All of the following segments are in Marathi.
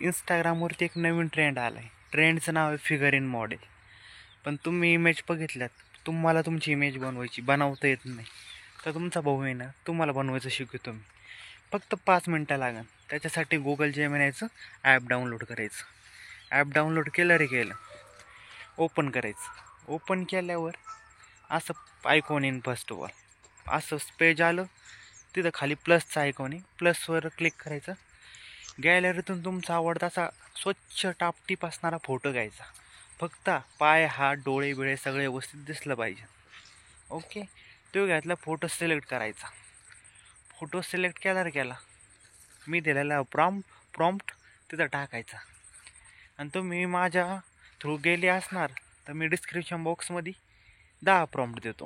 इंस्टाग्रामवरती एक नवीन ट्रेंड आला आहे. ट्रेंडचं नाव आहे फिगर इन मॉडेल. पण तुम्ही इमेज बघितल्यात, तुम्हाला तुमची इमेज बनवता येत नाही, तर तुमचा भाऊ आहे ना, तुम्हाला बनवायचं शिकवतो मी. फक्त 5 मिनटं लागेल. त्याच्यासाठी गुगल जेमिनायचं ॲप डाउनलोड करायचं. ॲप डाउनलोड केलं रे केलं, ओपन करायचं. ओपन केल्यावर असं आयकॉन येईन. फर्स्ट ऑफ ऑल असं पेज आलं, तिथं खाली प्लसचा आयकॉन आहे, प्लसवर क्लिक करायचं. गॅलरीतून तुमचा आवडता असा स्वच्छ टापटीप असणारा फोटो घ्यायचा. फक्त पाय, हात, डोळे बिळे सगळे व्यवस्थित दिसलं पाहिजे. ओके, तो घ्यातला फोटो सिलेक्ट करायचा. फोटो सिलेक्ट केला मी दिलेला प्रॉम्प्ट तिथं टाकायचा. आणि तुम्ही माझ्या थ्रू गेले असणार तर मी डिस्क्रिप्शन बॉक्समध्ये 10 प्रॉम्प्ट देतो.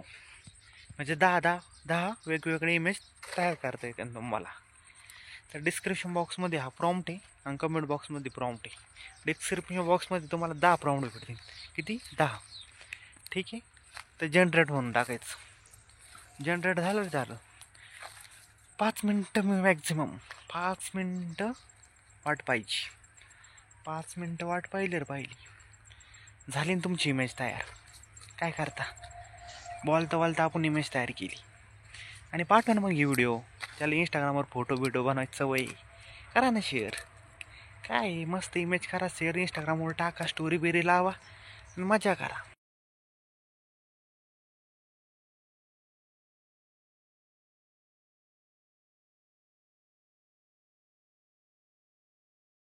म्हणजे 10 वेगवेगळे इमेज तयार करता येते तुम्हाला. तर डिस्क्रिप्शन बॉक्समध्ये हा प्रॉम्प्ट आहे आणि कमेंट बॉक्समध्ये प्रॉम्प्ट आहे. डिस्क्रिप्शन बॉक्समध्ये तुम्हाला 10 प्रॉम्प्ट भेटतील. किती? 10. ठीक आहे. तर जनरेट म्हणून टाकायचं. जनरेट झालं 5 मिनटं मी मॅक्झिमम 5 मिनटं वाट पाहिजे. 5 मिनटं वाट पाहिली झाली ना तुमची इमेज तयार. काय करता, बोलता आपण इमेज तयार केली आणि पाठवा ना मग ही व्हिडिओ. त्याला इंस्टाग्रामवर फोटो बनवायची सवय करा ना शेअर. काय मस्त इमेज करा शेअर, इंस्टाग्रामवर टाका, स्टोरी बिरी लावा, मजा करा.